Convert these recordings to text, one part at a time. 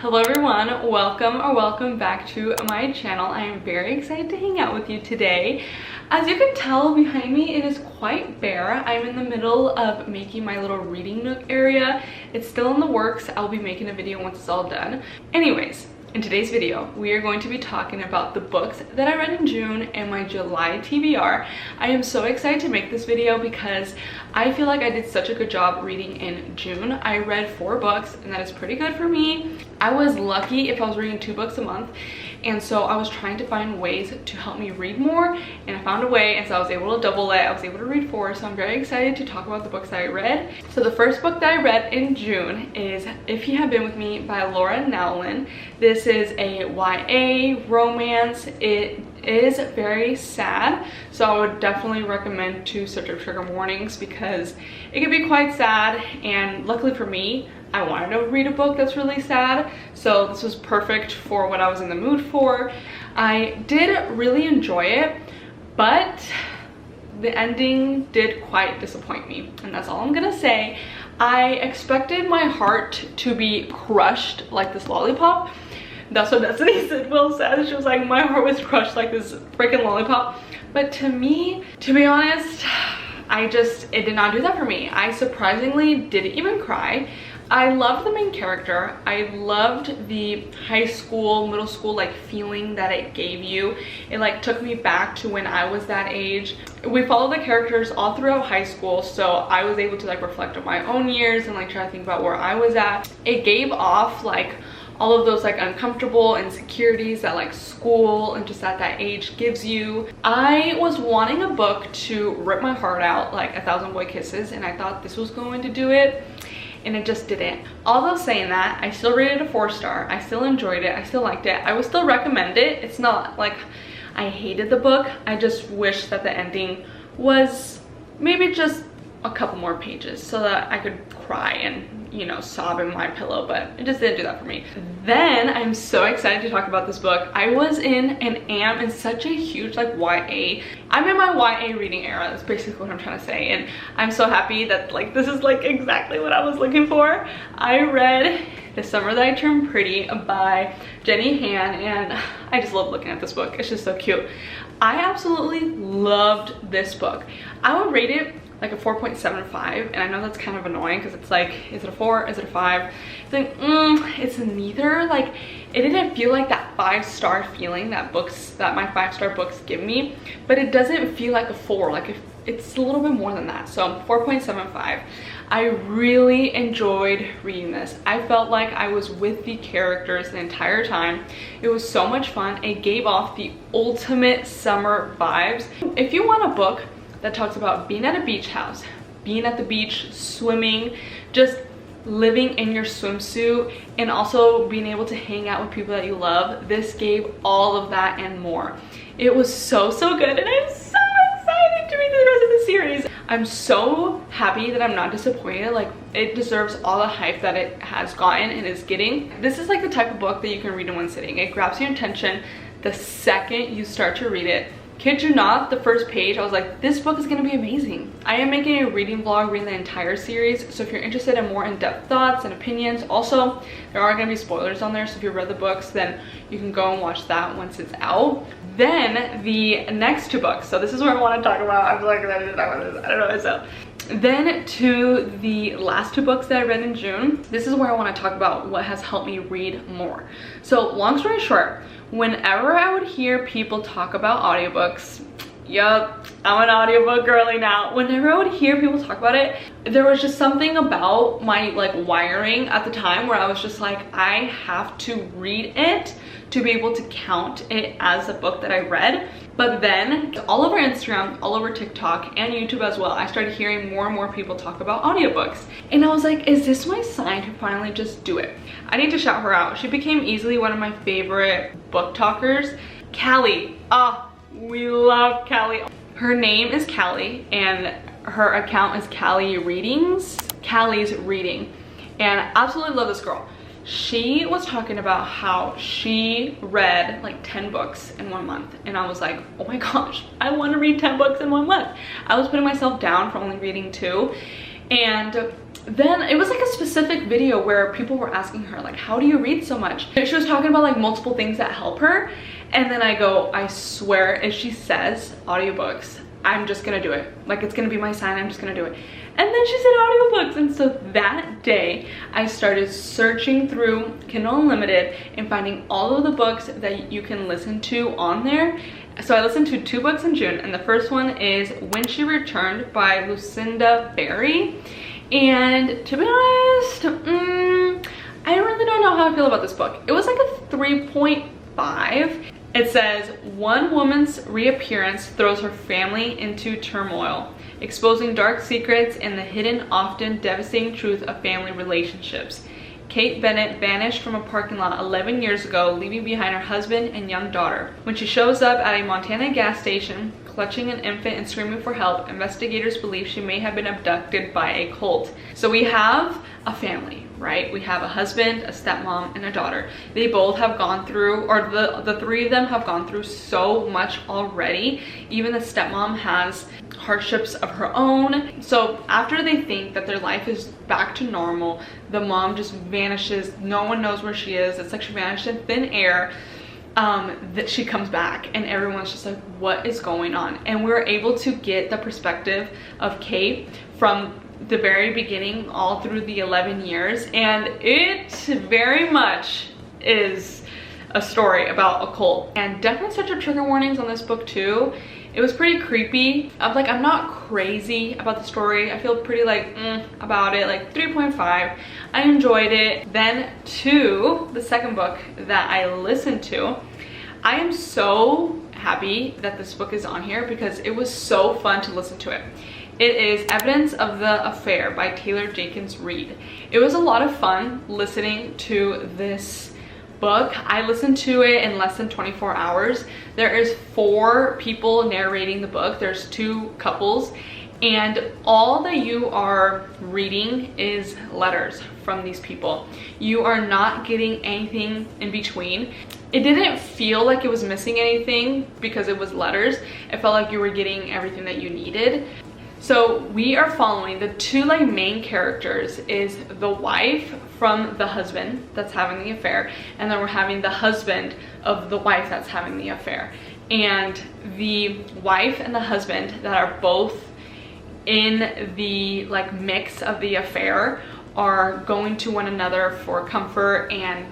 Hello everyone, welcome back to my channel. I am very excited to hang out with you today. As you can tell behind me, it is quite bare. I'm in the middle of making my little reading nook area. It's still in the works. I'll be making a video once it's all done. Anyways, in today's video, we are going to be talking about the books that I read in June and my July TBR. I am so excited to make this video because I feel like I did such a good job reading in June. I read 4 books and that is pretty good for me. I was lucky if I was reading 2 books a month, and so I was trying to find ways to help me read more, and I found a way, and so I was able to double it. I was able to read 4, so I'm very excited to talk about the books that I read. So the first book that I read in June is If You Have Been With Me by Laura Nowlin. This is a YA romance. It is very sad, so I would definitely recommend to set your trigger warnings because it can be quite sad, and luckily for me, I wanted to read a book that's really sad, so this was perfect for what I was in the mood for. I did really enjoy it, but the ending did quite disappoint me, and that's all I'm gonna say. I expected my heart to be crushed like this lollipop. That's what Destiny said. Will said, she was like, my heart was crushed like this freaking lollipop. But to me, to be honest, it did not do that for me. I surprisingly didn't even cry. I loved the main character. I loved the high school, middle school like feeling that it gave you. It like took me back to when I was that age. We followed the characters all throughout high school, so I was able to like reflect on my own years and like try to think about where I was at. It gave off like all of those like uncomfortable insecurities that like school and just at that age gives you. I was wanting a book to rip my heart out like 1,000 Boy Kisses, and I thought this was going to do it, and it just didn't. Although saying that, I still rated it a 4-star. I still enjoyed it. I still liked it. I would still recommend it. It's not like I hated the book. I just wish that the ending was maybe just a couple more pages so that I could cry and, you know, sob in my pillow, but it just didn't do that for me. Then I'm so excited to talk about this book. I was in and am in such a huge like YA. I'm in my YA reading era. That's basically what I'm trying to say, and I'm so happy that like this is like exactly what I was looking for. I read The Summer That I Turned Pretty by Jenny Han, and I just love looking at this book. It's just so cute. I absolutely loved this book. I would rate it like a 4.75, and I know that's kind of annoying because it's like, is it a 4, is it a 5? It's like, it's neither. Like, it didn't feel like that 5-star feeling that my 5-star books give me, but it doesn't feel like a 4. Like, it's a little bit more than that, so 4.75. I really enjoyed reading this. I felt like I was with the characters the entire time. It was so much fun. It gave off the ultimate summer vibes. If you want a book that talks about being at a beach house, being at the beach, swimming, just living in your swimsuit, and also being able to hang out with people that you love, this gave all of that and more. It was so good, and I'm so excited to read the rest of the series. I'm so happy that I'm not disappointed. Like, it deserves all the hype that it has gotten and is getting. This is like the type of book that you can read in one sitting. It grabs your attention the second you start to read it. Kid you not, the first page, I was like, this book is gonna be amazing. I am making a reading vlog reading the entire series, so if you're interested in more in-depth thoughts and opinions, also, there are gonna be spoilers on there, so if you read the books, then you can go and watch that once it's out. Then, the next 2 books, so this is what I wanna talk about. I'm like, I don't know myself. Then to the last 2 books that I read in June, this is where I want to talk about what has helped me read more. So long story short, whenever I would hear people talk about audiobooks, yup, I'm an audiobook girly now. Whenever I would hear people talk about it, there was just something about my like wiring at the time where I was just like, I have to read it to be able to count it as a book that I read. But then all over Instagram, all over TikTok, and YouTube as well, I started hearing more and more people talk about audiobooks. And I was like, is this my sign to finally just do it? I need to shout her out. She became easily one of my favorite book talkers. Callie, we love Callie. Her name is Callie, and her account is Callie Readings. Callie's Reading. And I absolutely love this girl. She was talking about how she read like 10 books in 1 month, and I was like, oh my gosh, I want to read 10 books in 1 month. I was putting myself down for only reading 2, and then it was like a specific video where people were asking her like, how do you read so much? And she was talking about like multiple things that help her. And then I go, I swear, if she says audiobooks, I'm just gonna do it. Like, it's gonna be my sign, I'm just gonna do it. And then she said audiobooks. And so that day I started searching through Kindle Unlimited and finding all of the books that you can listen to on there. So I listened to 2 books in June, and the first one is When She Returned by Lucinda Berry. And to be honest, I really don't know how I feel about this book. It was like a 3.5. It says, one woman's reappearance throws her family into turmoil, exposing dark secrets and the hidden, often devastating truth of family relationships. Kate Bennett vanished from a parking lot 11 years ago, leaving behind her husband and young daughter. When she shows up at a Montana gas station, clutching an infant and screaming for help, investigators believe she may have been abducted by a cult. So we have a family, right? We have a husband, a stepmom, and a daughter. They both have gone through, or the 3 of them have gone through so much already. Even the stepmom has hardships of her own. So after they think that their life is back to normal, the mom just vanishes. No one knows where she is. It's like she vanished in thin air. That she comes back and everyone's just like, what is going on? And we're able to get the perspective of Kate from the very beginning all through the 11 years, and it very much is a story about a cult. And definitely such a trigger warnings on this book too. It was pretty creepy. I'm not crazy about the story. I feel pretty like about it, like 3.5. I enjoyed it. Then to the second book that I listened to. I am so happy that this book is on here because it was so fun to listen to it. It is Evidence of the Affair by Taylor Jenkins Reid. It was a lot of fun listening to this book. I listened to it in less than 24 hours. There is 4 people narrating the book. There's 2 couples, and all that you are reading is letters from these people. You are not getting anything in between. It didn't feel like it was missing anything because it was letters. It felt like you were getting everything that you needed. So we are following the 2 like main characters is the wife from the husband that's having the affair, and then we're having the husband of the wife that's having the affair. And the wife and the husband that are both in the like mix of the affair are going to one another for comfort and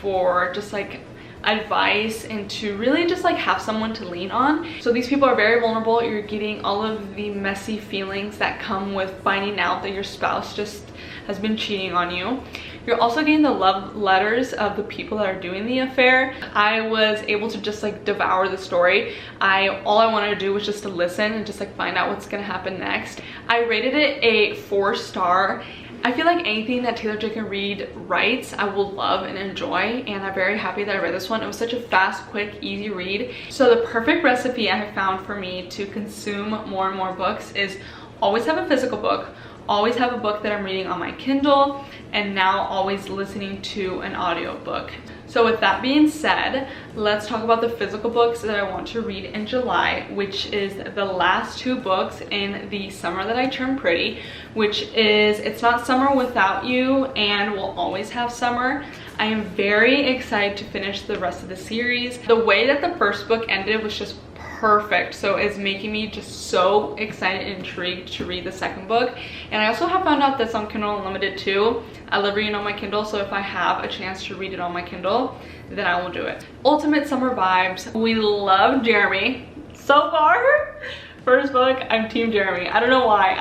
for just like advice, and to really just like have someone to lean on. So these people are very vulnerable. You're getting all of the messy feelings that come with finding out that your spouse just has been cheating on you. You're also getting the love letters of the people that are doing the affair. I was able to just like devour the story. All I wanted to do was just to listen and just like find out what's gonna happen next. I rated it a 4-star. I feel like anything that Taylor Jenkins Reid writes, I will love and enjoy, and I'm very happy that I read this one. It was such a fast, quick, easy read. So the perfect recipe I have found for me to consume more and more books is always have a physical book, always have a book that I'm reading on my Kindle, and now always listening to an audiobook. So with that being said, let's talk about the physical books that I want to read in July, which is the last 2 books in the Summer That I Turned Pretty, which is It's Not Summer Without You and We'll Always Have Summer. I am very excited to finish the rest of the series. The way that the first book ended was just perfect, so it's making me just so excited and intrigued to read the second book. And I also have found out that's on Kindle Unlimited too. I love reading on my Kindle, so if I have a chance to read it on my Kindle, then I will do it. Ultimate summer vibes. We love Jeremy. So far, first book, I'm Team Jeremy. I don't know why.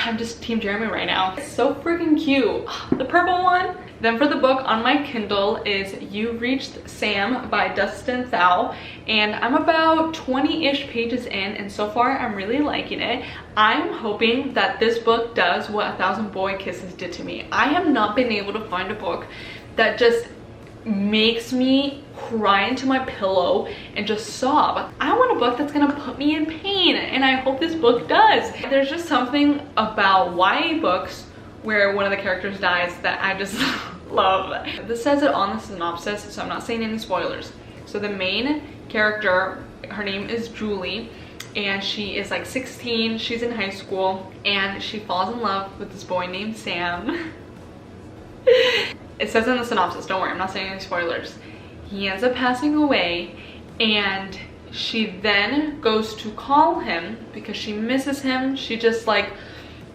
I'm just Team Jeremy right now. It's so freaking cute. The purple one. Then for the book on my Kindle is You Reached Sam by Dustin Thau, and I'm about 20-ish pages in, and so far I'm really liking it. I'm hoping that this book does what 1,000 Boy Kisses did to me. I have not been able to find a book that just makes me cry into my pillow and just sob. I want a book that's gonna put me in pain, and I hope this book does. There's just something about YA books where one of the characters dies that I just love. This says it on the synopsis, so I'm not saying any spoilers. So the main character, her name is Julie, and she is like 16. She's in high school and she falls in love with this boy named Sam. It says in the synopsis, don't worry, I'm not saying any spoilers. He ends up passing away, and she then goes to call him because she misses him. She just like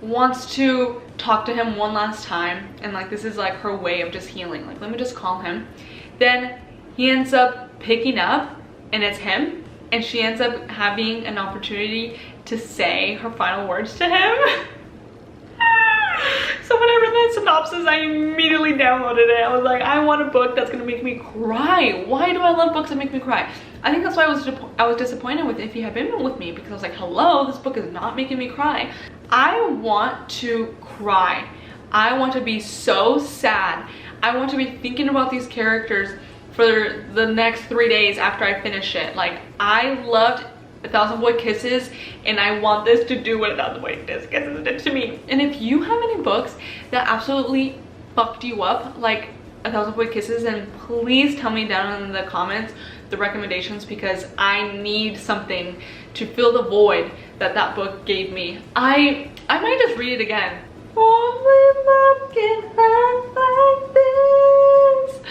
wants to talk to him one last time, and like this is like her way of just healing, like let me just call him. Then he ends up picking up and it's him, and she ends up having an opportunity to say her final words to him. So when I read that synopsis, I immediately downloaded it. I was like, I want a book that's gonna make me cry. Why do I love books that make me cry? I think that's why I was disappointed with If You Have Been With Me, because I was like, hello, this book is not making me cry. I want to cry. I want to be so sad. I want to be thinking about these characters for the next 3 days after I finish it. Like, I loved 1,000 Boy Kisses, and I want this to do what 1,000 Boy Kisses did to me. And if you have any books that absolutely fucked you up like 1,000 Boy Kisses, then please tell me down in the comments the recommendations, because I need something to fill the void that that book gave me. I might just read it again. Only love can hurt like this.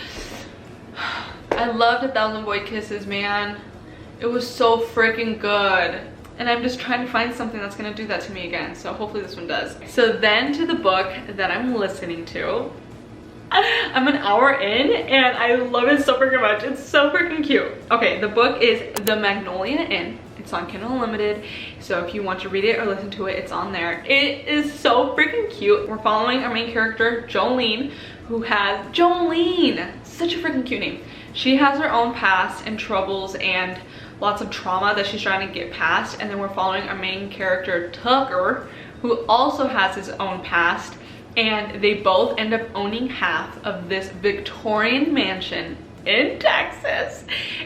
I loved 1,000 Boy Kisses, man. It was so freaking good, and I'm just trying to find something that's gonna do that to me again, so hopefully this one does. So then to the book that I'm listening to. I'm an hour in and I love it so freaking much. It's so freaking cute. Okay, the book is The Magnolia Inn. It's on Kindle Unlimited, so if you want to read it or listen to it, it's on there. It is so freaking cute. We're following our main character, Jolene, who has such a freaking cute name. She has her own past and troubles and lots of trauma that she's trying to get past, and then we're following our main character, Tucker, who also has his own past, and they both end up owning half of this Victorian mansion in Texas.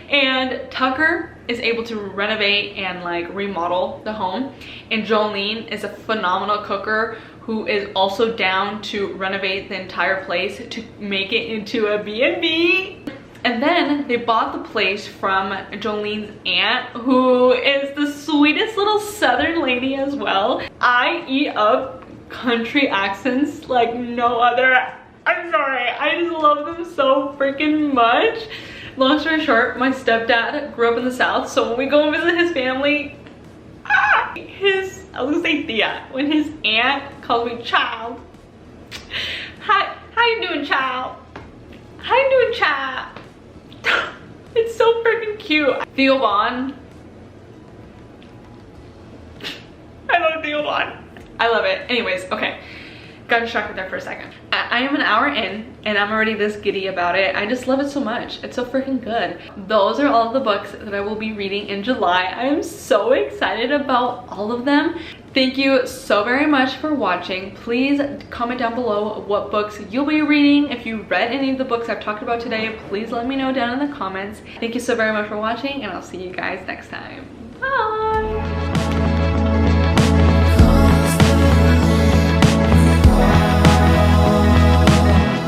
And Tucker is able to renovate and like remodel the home, and Jolene is a phenomenal cooker who is also down to renovate the entire place to make it into a B&B. And then they bought the place from Jolene's aunt, who is the sweetest little southern lady as well. I eat up country accents like no other. I'm sorry, I just love them so freaking much. Long story short, my stepdad grew up in the South, so when we go and visit his family, I was gonna say Thea, when his aunt calls me child. How you doing, child? How you doing, child? It's so freaking cute. Theo Vaughn. I love Theo Vaughn. I love it. Anyways, okay. Got distracted there for a second. I am an hour in and I'm already this giddy about it. I just love it so much. It's so freaking good. Those are all of the books that I will be reading in July. I am so excited about all of them. Thank you so very much for watching. Please comment down below what books you'll be reading. If you read any of the books I've talked about today, please let me know down in the comments. Thank you so very much for watching, and I'll see you guys next time. Bye!